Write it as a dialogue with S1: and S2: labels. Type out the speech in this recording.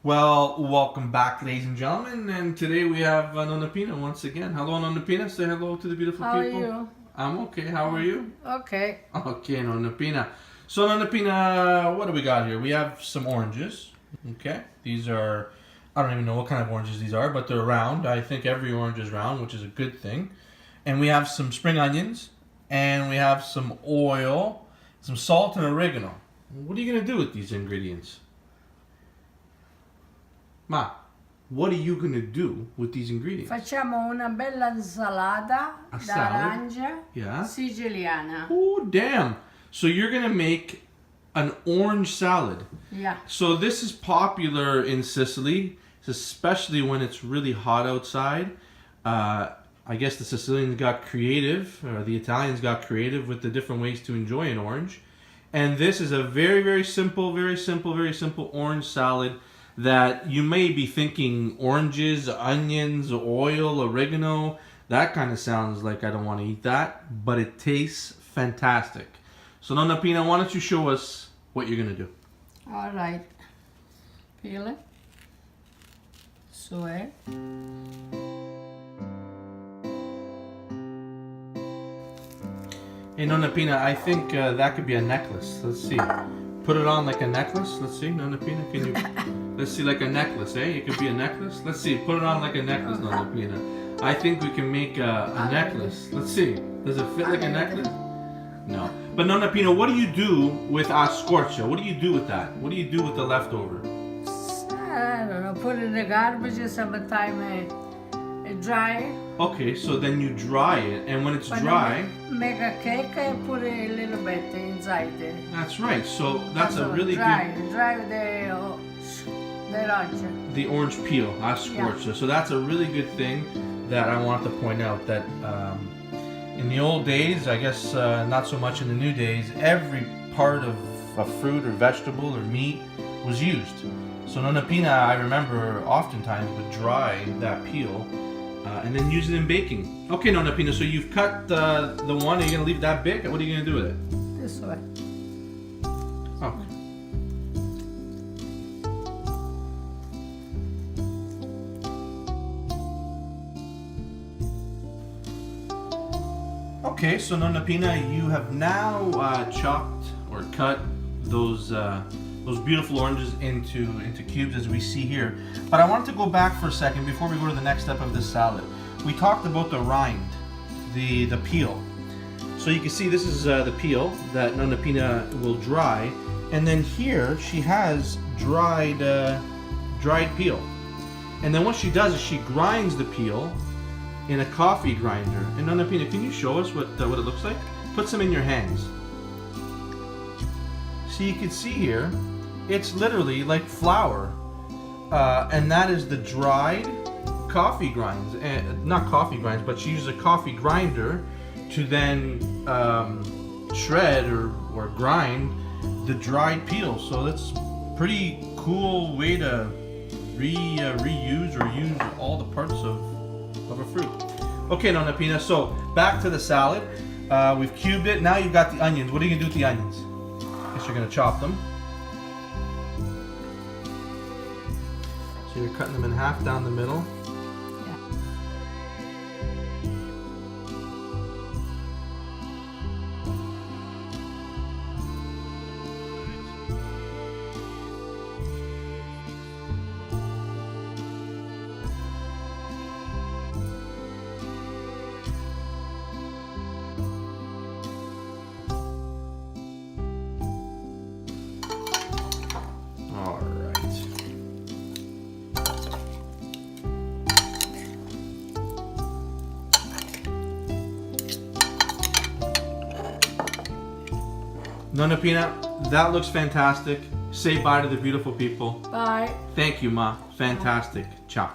S1: Well, welcome back, ladies and gentlemen, and today we have Nonna Pina once again. Hello, Nonna Pina. Say hello to the beautiful
S2: How
S1: people.
S2: are you?
S1: I'm okay. How are you?
S2: Okay.
S1: Okay, Nonna Pina. So, Nonna Pina, what do we got here? We have some oranges. Okay, these are, I don't even know what kind of oranges these are, but they're round. I think every orange is round, which is a good thing. And we have some spring onions, and we have some oil, some salt, and oregano. What are you going to do with these ingredients? Ma, what are you going to do with these ingredients?
S2: Facciamo una bella insalata
S1: A salad?
S2: d'arancia
S1: Yeah.
S2: siciliana.
S1: Oh, damn. So you're going to make an orange salad.
S2: Yeah.
S1: So this is popular in Sicily, especially when it's really hot outside. I guess the Sicilians got creative, or the Italians got creative with the different ways to enjoy an orange. And this is a very, very simple orange salad that you may be thinking oranges, onions, oil, oregano. That kind of sounds like I don't want to eat that, but it tastes fantastic. So Nonna Pina, why don't you show us what you're going to do?
S2: All right. Peel it. So è.
S1: Hey Nonna Pina, I think that could be a necklace. Let's see. Put it on like a necklace. Let's see, Nonna Pina, can you... Let's see, like a necklace, eh? It could be a necklace. Let's see, put it on like a necklace, Nonna Pina. I think we can make a necklace. Let's see. Does it fit like a necklace? No. But Nonna Pina, what do you do with a scorcha? What do you do with that? What do you do with the leftover?
S2: I don't know. Put it in the garbage. Sometimes dry.
S1: Okay, so then you dry it, and when it's dry...
S2: Make a cake and put it a little bit inside.
S1: That's right. So that's a really
S2: dry.
S1: good...
S2: Dry the orange.
S1: The orange peel, a scorcha.
S2: Yeah.
S1: So that's a really good thing that I want to point out, that in the old days, I guess not so much in the new days, every part of a fruit or vegetable or meat was used. So Nonna Pina, I remember oftentimes would dry that peel and then use it in baking. Okay, Nonna Pina, so you've cut the one. Are you going to leave that big? What are you going to do with it?
S2: This way.
S1: Oh. Okay, so Nonna Pina, you have now chopped or cut those beautiful oranges into cubes as we see here. But I wanted to go back for a second before we go to the next step of this salad. We talked about the rind, the peel. So you can see this is the peel that Nonna Pina will dry, and then here she has dried peel. And then what she does is she grinds the peel in a coffee grinder. And Nonna Pina, can you show us what it looks like? Put some in your hands. So you can see here, it's literally like flour. And that is the dried coffee grinds. Not coffee grinds, but she uses a coffee grinder to then shred or grind the dried peel. So that's a pretty cool way to reuse or use all the parts of a fruit. Okay, Nonna Pina, so back to the salad. We've cubed it. Now you've got the onions. What are you going to do with the onions? I guess you're going to chop them. So you're cutting them in half down the middle. Nonna Pina, that looks fantastic. Say bye to the beautiful people.
S2: Bye.
S1: Thank you, Ma. Fantastic. Ciao.